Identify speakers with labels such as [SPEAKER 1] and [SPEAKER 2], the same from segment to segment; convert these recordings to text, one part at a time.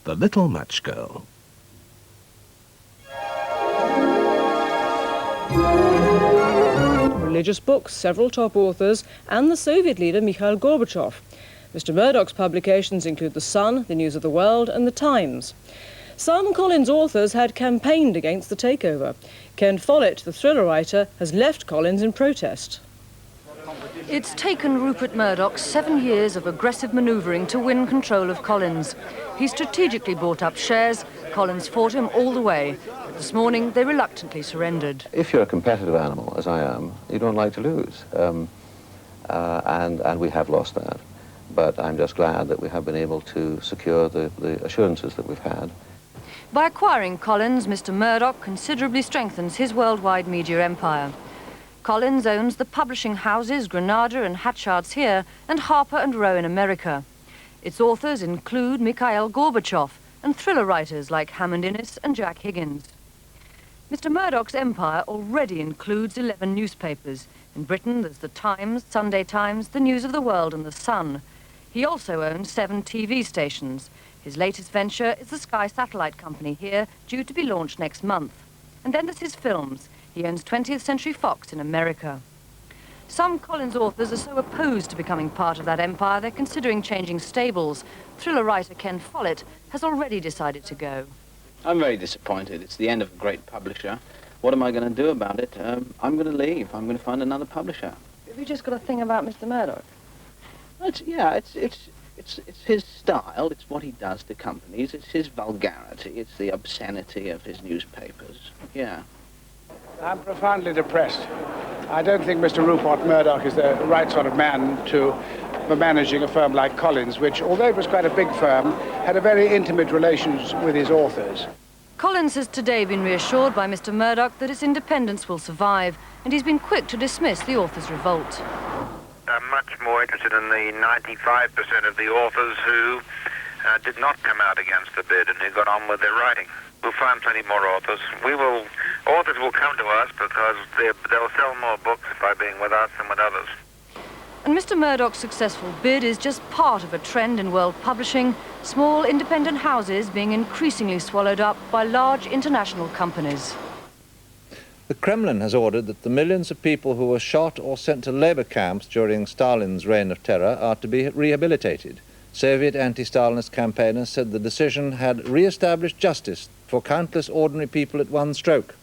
[SPEAKER 1] The Little Match Girl.
[SPEAKER 2] Religious books, several top authors, and the Soviet leader Mikhail Gorbachev. Mr. Murdoch's publications include The Sun, The News of the World, and The Times. Some Collins authors had campaigned against the takeover. Ken Follett, the thriller writer, has left Collins in protest.
[SPEAKER 3] It's taken Rupert Murdoch 7 years of aggressive manoeuvring to win control of Collins. He strategically bought up shares. Collins fought him all the way. But this morning, they reluctantly surrendered.
[SPEAKER 4] If you're a competitive animal, as I am, you don't like to lose. And we have lost that. But I'm just glad that we have been able to secure the assurances that we've had.
[SPEAKER 3] By acquiring Collins, Mr. Murdoch considerably strengthens his worldwide media empire. Collins owns the publishing houses Granada and Hatchard's here and Harper & Row in America. Its authors include Mikhail Gorbachev and thriller writers like Hammond Innes and Jack Higgins. Mr. Murdoch's empire already includes 11 newspapers. In Britain, there's The Times, Sunday Times, The News of the World and The Sun. He also owns 7 TV stations. His latest venture is the Sky Satellite Company here, due to be launched next month. And then there's his films. He owns 20th Century Fox in America. Some Collins authors are so opposed to becoming part of that empire, they're considering changing stables. Thriller writer Ken Follett has already decided to go.
[SPEAKER 5] I'm very disappointed. It's the end of a great publisher. What am I going to do about it? I'm going to leave. I'm going to find another publisher.
[SPEAKER 3] Have you just got a thing about Mr. Murdoch?
[SPEAKER 5] It's his style. It's what he does to companies. It's his vulgarity. It's the obscenity of his newspapers. Yeah.
[SPEAKER 6] I'm profoundly depressed. I don't think Mr. Rupert Murdoch is the right sort of man to be managing a firm like Collins, which, although it was quite a big firm, had a very intimate relations with his authors.
[SPEAKER 3] Collins has today been reassured by Mr. Murdoch that its independence will survive, and he's been quick to dismiss the authors' revolt.
[SPEAKER 7] I'm much more interested in the 95% of the authors who did not come out against the bid and who got on with their writing. We'll find plenty more authors. Authors will come to us because they'll sell more books by being with us than with others.
[SPEAKER 3] And Mr. Murdoch's successful bid is just part of a trend in world publishing, small independent houses being increasingly swallowed up by large international companies.
[SPEAKER 8] The Kremlin has ordered that the millions of people who were shot or sent to labor camps during Stalin's reign of terror are to be rehabilitated. Soviet anti-Stalinist campaigners said the decision had re-established justice for countless ordinary people at one stroke.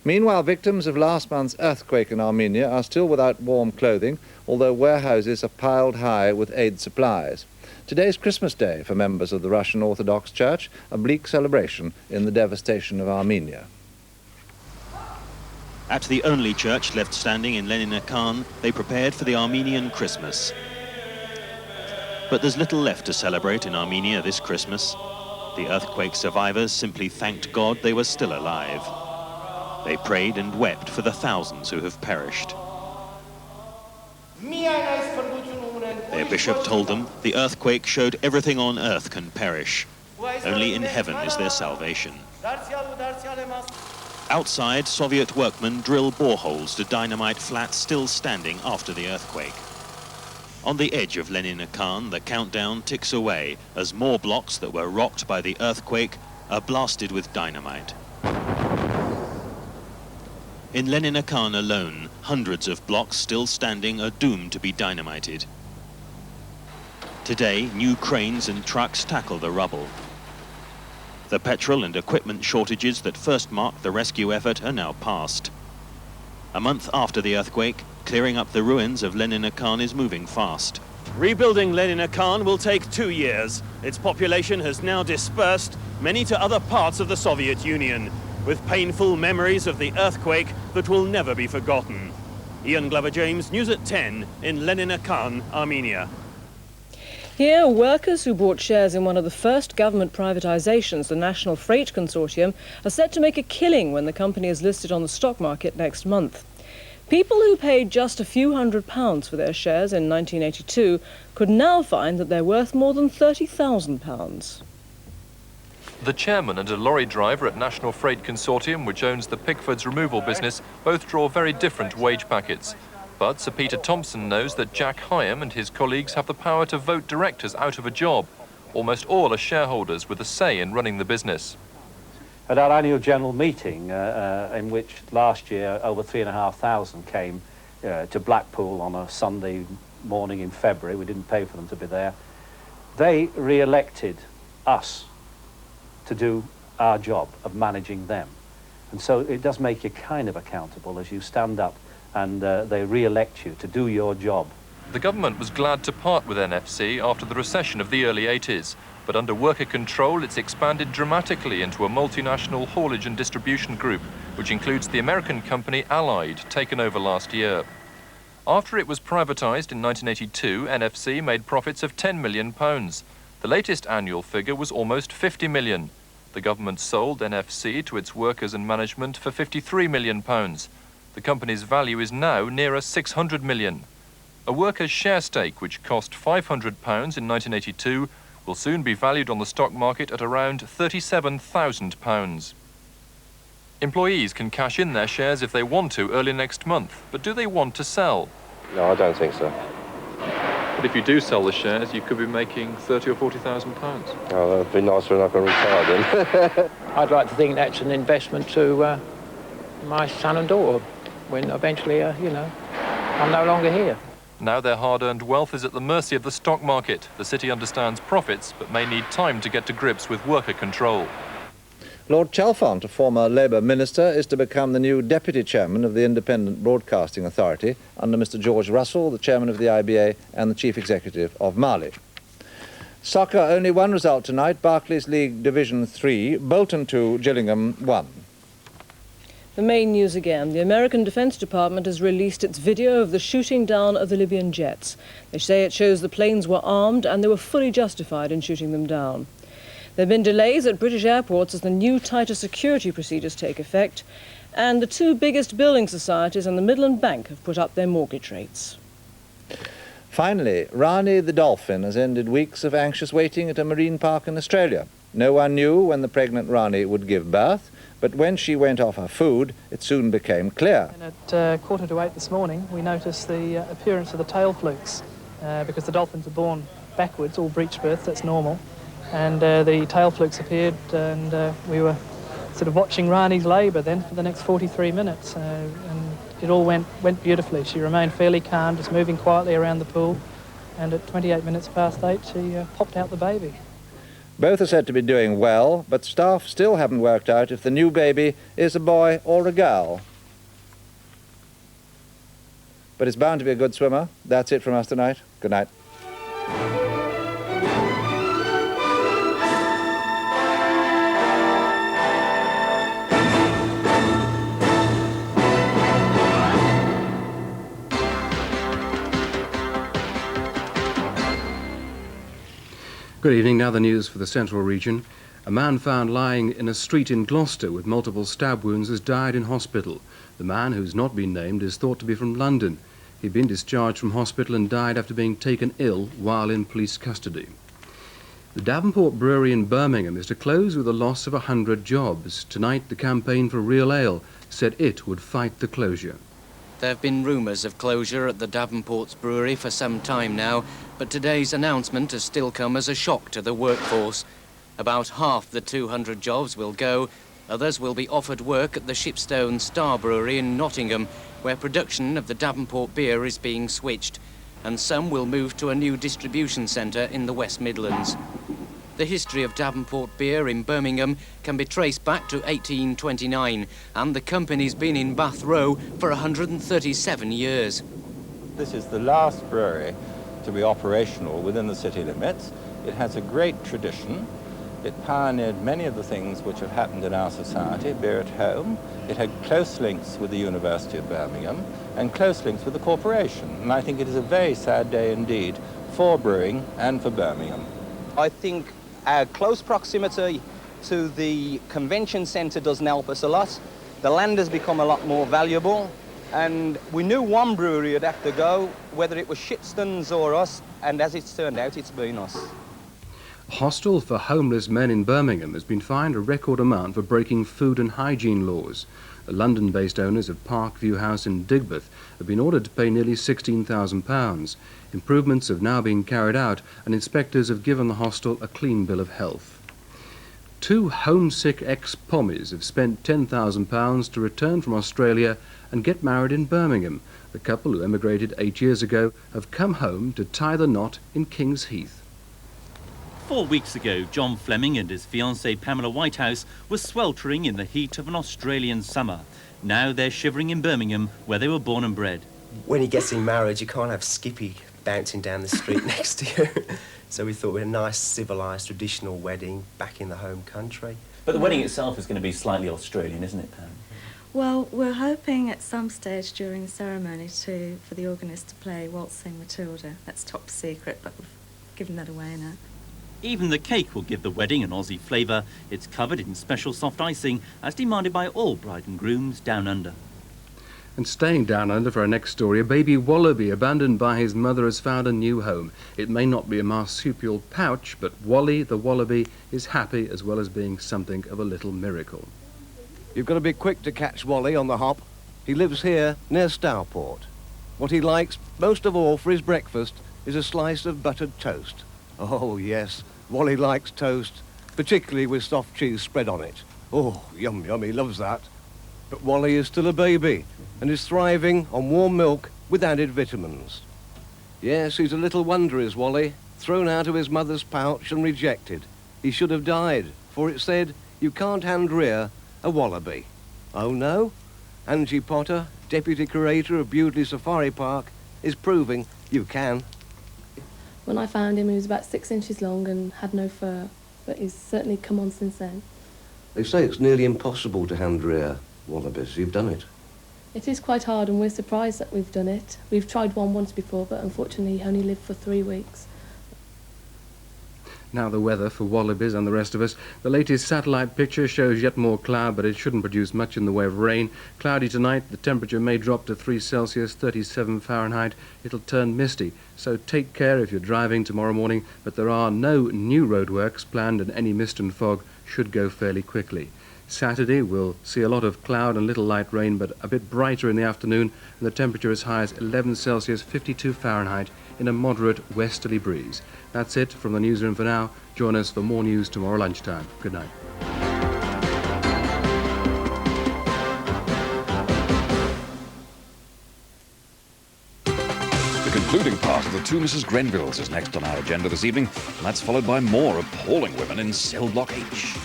[SPEAKER 8] Meanwhile, victims of last month's earthquake in Armenia are still without warm clothing, although warehouses are piled high with aid supplies. Today's Christmas Day for members of the Russian Orthodox Church, a bleak celebration in the devastation of Armenia.
[SPEAKER 9] At the only church left standing in Lenina-Khan, they prepared for the Armenian Christmas. But there's little left to celebrate in Armenia this Christmas. The earthquake survivors simply thanked God they were still alive. They prayed and wept for the thousands who have perished. Their bishop told them the earthquake showed everything on earth can perish. Only in heaven is there salvation. Outside, Soviet workmen drill boreholes to dynamite flats still standing after the earthquake. On the edge of Lenina-Khan, the countdown ticks away as more blocks that were rocked by the earthquake are blasted with dynamite. In Lenina-Khan alone, hundreds of blocks still standing are doomed to be dynamited. Today, new cranes and trucks tackle the rubble. The petrol and equipment shortages that first marked the rescue effort are now past. A month after the earthquake, clearing up the ruins of Lenina-Khan is moving fast.
[SPEAKER 10] Rebuilding Lenina-Khan will take 2 years. Its population has now dispersed, many to other parts of the Soviet Union, with painful memories of the earthquake that will never be forgotten. Ian Glover-James, News at 10 in Lenina-Khan, Armenia.
[SPEAKER 2] Here, workers who bought shares in one of the first government privatizations, the National Freight Consortium, are set to make a killing when the company is listed on the stock market next month. People who paid just a few £100s for their shares in 1982 could now find that they're worth more than £30,000.
[SPEAKER 11] The chairman and a lorry driver at National Freight Consortium, which owns the Pickford's removal business, both draw very different wage packets. But Sir Peter Thompson knows that Jack Hyam and his colleagues have the power to vote directors out of a job. Almost all are shareholders with a say in running the business.
[SPEAKER 1] At our annual general meeting, in which last year over 3,500 came to Blackpool on a Sunday morning in February, we didn't pay for them to be there, they re-elected us to do our job of managing them. And so it does make you kind of accountable as you stand up and they re-elect you to do your job.
[SPEAKER 11] The government was glad to part with NFC after the recession of the early 80s, but under worker control it's expanded dramatically into a multinational haulage and distribution group, which includes the American company Allied, taken over last year. After it was privatised in 1982, NFC made profits of £10 million. The latest annual figure was almost 50 million. The government sold NFC to its workers and management for £53 million. The company's value is now nearer 600 million. A worker's share stake, which cost £500 in 1982, will soon be valued on the stock market at around £37,000. Employees can cash in their shares if they want to early next month, but do they want to sell?
[SPEAKER 4] No, I don't think so.
[SPEAKER 11] But if you do sell the shares, you could be making £30,000 or £40,000.
[SPEAKER 4] Oh, that'd be nice when I can retire then.
[SPEAKER 12] I'd like to think that's an investment to my son and daughter when eventually, you know, I'm no longer here.
[SPEAKER 11] Now their hard-earned wealth is at the mercy of the stock market. The city understands profits, but may need time to get to grips with worker control.
[SPEAKER 8] Lord Chalfont, a former Labour minister, is to become the new deputy chairman of the Independent Broadcasting Authority under Mr George Russell, the chairman of the IBA and the chief executive of Mali. Soccer, only one result tonight. Barclays League Division 3, Bolton 2, Gillingham 1.
[SPEAKER 2] The main news again. The American Defense Department has released its video of the shooting down of the Libyan jets. They say it shows the planes were armed and they were fully justified in shooting them down. There have been delays at British airports as the new tighter security procedures take effect, and the two biggest building societies and the Midland Bank have put up their mortgage rates.
[SPEAKER 8] Finally, Rani the dolphin has ended weeks of anxious waiting at a marine park in Australia. No one knew when the pregnant Rani would give birth, but when she went off her food, it soon became clear.
[SPEAKER 13] And at 7:45 this morning, we noticed the appearance of the tail flukes, because the dolphins are born backwards, all breech births, that's normal. And the tail flukes appeared, and we were sort of watching Rani's labour then for the next 43 minutes. And it all went beautifully. She remained fairly calm, just moving quietly around the pool. And at 28 minutes past 8, she popped out the baby.
[SPEAKER 8] Both are said to be doing well, but staff still haven't worked out if the new baby is a boy or a girl. But it's bound to be a good swimmer. That's it from us tonight. Good night.
[SPEAKER 14] Good evening. Now the news for the Central region. A man found lying in a street in Gloucester with multiple stab wounds has died in hospital. The man, who's not been named, is thought to be from London. He'd been discharged from hospital and died after being taken ill while in police custody. The Davenport Brewery in Birmingham is to close with a loss of 100 jobs. Tonight, the campaign for Real Ale said it would fight the closure.
[SPEAKER 15] There have been rumours of closure at the Davenport's brewery for some time now, but today's announcement has still come as a shock to the workforce. About half the 200 jobs will go. Others will be offered work at the Shipstone Star Brewery in Nottingham, where production of the Davenport beer is being switched, and some will move to a new distribution centre in the West Midlands. The history of Davenport beer in Birmingham can be traced back to 1829, and the company's been in Bath Row for 137 years.
[SPEAKER 16] This is the last brewery to be operational within the city limits. It has a great tradition. It pioneered many of the things which have happened in our society, beer at home. It had close links with the University of Birmingham and close links with the corporation. And I think it is a very sad day indeed for brewing and for Birmingham.
[SPEAKER 17] I think our close proximity to the convention centre doesn't help us a lot. The land has become a lot more valuable, and we knew one brewery would have to go, whether it was Shipstone's or us, and as it's turned out, it's been us.
[SPEAKER 14] A hostel for homeless men in Birmingham has been fined a record amount for breaking food and hygiene laws. The London-based owners of Parkview House in Digbeth have been ordered to pay nearly £16,000. Improvements have now been carried out and inspectors have given the hostel a clean bill of health. Two homesick ex-pommies have spent £10,000 to return from Australia and get married in Birmingham. The couple, who emigrated 8 years ago, have come home to tie the knot in King's Heath.
[SPEAKER 18] 4 weeks ago, John Fleming and his fiancée Pamela Whitehouse were sweltering in the heat of an Australian summer. Now they're shivering in Birmingham, where they were born and bred.
[SPEAKER 19] When you get in marriage, you can't have Skippy bouncing down the street next to you. So we thought we'd a nice, civilised, traditional wedding back in the home country.
[SPEAKER 18] But the wedding itself is going to be slightly Australian, isn't it, Pam?
[SPEAKER 20] Well, we're hoping at some stage during the ceremony for the organist to play Waltzing Matilda. That's top secret, but we've given that away now.
[SPEAKER 18] Even the cake will give the wedding an Aussie flavour. It's covered in special soft icing, as demanded by all bride and grooms down under.
[SPEAKER 14] And staying down under for our next story, a baby wallaby abandoned by his mother has found a new home. It may not be a marsupial pouch, but Wally the wallaby is happy as well as being something of a little miracle.
[SPEAKER 21] You've got to be quick to catch Wally on the hop. He lives here near Stourport. What he likes most of all for his breakfast is a slice of buttered toast. Oh yes, Wally likes toast, particularly with soft cheese spread on it. Oh, yum yum, he loves that. But Wally is still a baby and is thriving on warm milk with added vitamins. Yes, he's a little wonder, is Wally, thrown out of his mother's pouch and rejected. He should have died, for it said, you can't hand rear a wallaby. Oh no? Angie Potter, Deputy Curator of Bewdley Safari Park, is proving you can.
[SPEAKER 22] When I found him, he was about 6 inches long and had no fur, but he's certainly come on since then.
[SPEAKER 21] They say it's nearly impossible to hand rear wallabies. You've done it.
[SPEAKER 22] It is quite hard, and we're surprised that we've done it. We've tried one once before, but unfortunately he only lived for 3 weeks.
[SPEAKER 14] Now the weather for wallabies and the rest of us. The latest satellite picture shows yet more cloud, but it shouldn't produce much in the way of rain. Cloudy tonight, the temperature may drop to 3 Celsius, 37 Fahrenheit. It'll turn misty, so take care if you're driving tomorrow morning, but there are no new roadworks planned and any mist and fog should go fairly quickly. Saturday we'll see a lot of cloud and little light rain, but a bit brighter in the afternoon, and the temperature as high as 11 Celsius, 52 Fahrenheit, in a moderate westerly breeze. That's it from the newsroom for now. Join us for more news tomorrow lunchtime. Good night.
[SPEAKER 23] The concluding part of the two Mrs. Grenvilles is next on our agenda this evening, and that's followed by more appalling women in Cell Block H.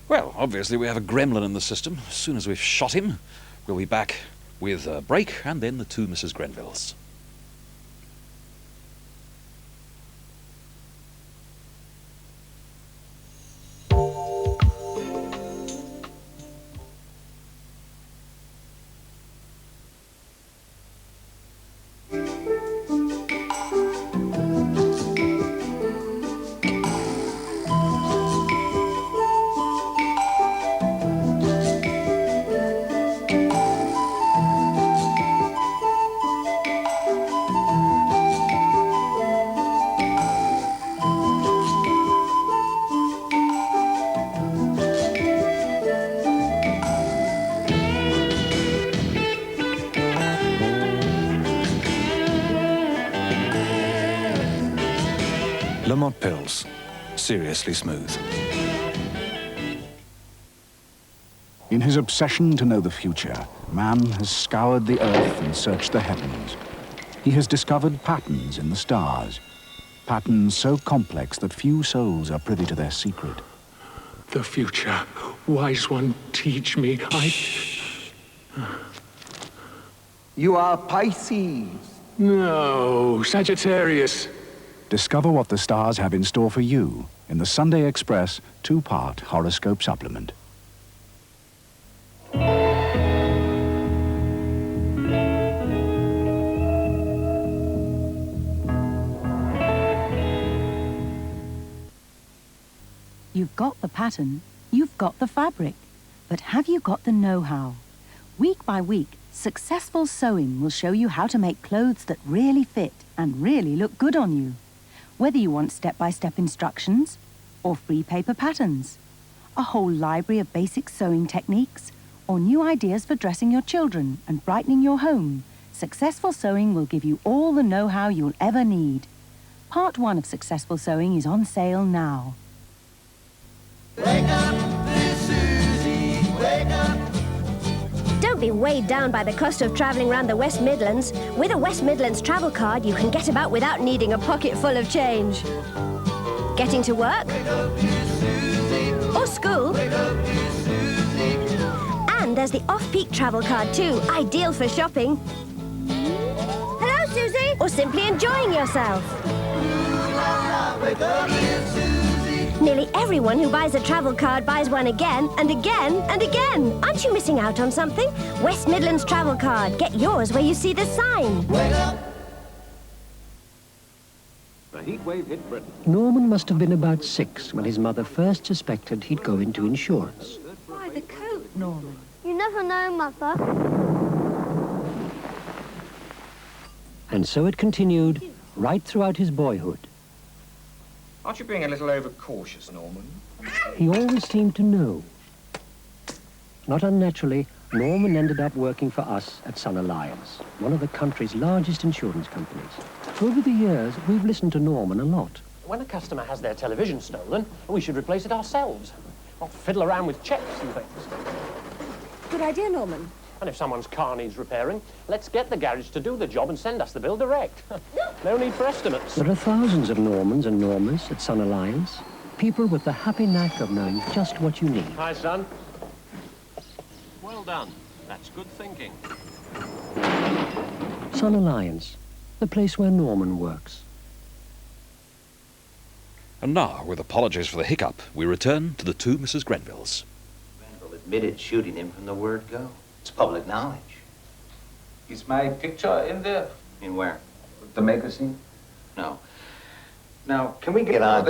[SPEAKER 23] Well, obviously we have a gremlin in the system. As soon as we've shot him, we'll be back with a break and then the two Mrs. Grenvilles.
[SPEAKER 24] Lamot Pils, seriously smooth.
[SPEAKER 25] In his obsession to know the future, man has scoured the earth and searched the heavens. He has discovered patterns in the stars, patterns so complex that few souls are privy to their secret.
[SPEAKER 26] The future. Wise one, teach me.
[SPEAKER 27] You are Pisces.
[SPEAKER 26] No, Sagittarius.
[SPEAKER 25] Discover what the stars have in store for you in the Sunday Express 2-part horoscope supplement.
[SPEAKER 1] You've got the pattern, you've got the fabric, but have you got the know-how? Week by week, Successful Sewing will show you how to make clothes that really fit and really look good on you. Whether you want step-by-step instructions or free paper patterns, a whole library of basic sewing techniques, or new ideas for dressing your children and brightening your home, Successful Sewing will give you all the know-how you'll ever need. Part 1 of Successful Sewing is on sale now.
[SPEAKER 3] Wake up, little Susie, wake up. Don't be weighed down by the cost of travelling around the West Midlands. With a West Midlands Travelcard, you can get about without needing a pocket full of change. Getting to work? Or school? And there's the off-peak Travelcard too, ideal for shopping. Hello, Susie! Or simply enjoying yourself. Nearly everyone who buys a Travelcard buys one again and again and again. Aren't you missing out on something? West Midlands Travelcard. Get yours where you see the sign.
[SPEAKER 5] The heat wave hit Britain.
[SPEAKER 6] Norman must have been about 6 when his mother first suspected he'd go into insurance.
[SPEAKER 20] Why the coat, Norman?
[SPEAKER 3] You never know, Mother.
[SPEAKER 6] And so it continued right throughout his boyhood.
[SPEAKER 7] Aren't you being a little overcautious, Norman?
[SPEAKER 6] He always seemed to know. Not unnaturally, Norman ended up working for us at Sun Alliance, one of the country's largest insurance companies. Over the years, we've listened to Norman a lot.
[SPEAKER 9] When a customer has their television stolen, we should replace it ourselves, not fiddle around with checks and things.
[SPEAKER 3] Good idea, Norman.
[SPEAKER 9] And if someone's car needs repairing, let's get the garage to do the job and send us the bill direct. No need for estimates.
[SPEAKER 6] There are thousands of Normans and Normas at Sun Alliance, people with the happy knack of knowing just what you need.
[SPEAKER 9] Hi, son. Well done. That's good thinking.
[SPEAKER 6] Sun Alliance, the place where Norman works.
[SPEAKER 23] And now, with apologies for the hiccup, we return to the two Mrs. Grenvilles.
[SPEAKER 10] Grenville admitted shooting him from the word go. It's public knowledge.
[SPEAKER 7] Is my picture in there?
[SPEAKER 10] In where?
[SPEAKER 7] The magazine?
[SPEAKER 10] No.
[SPEAKER 7] Now, can we get on?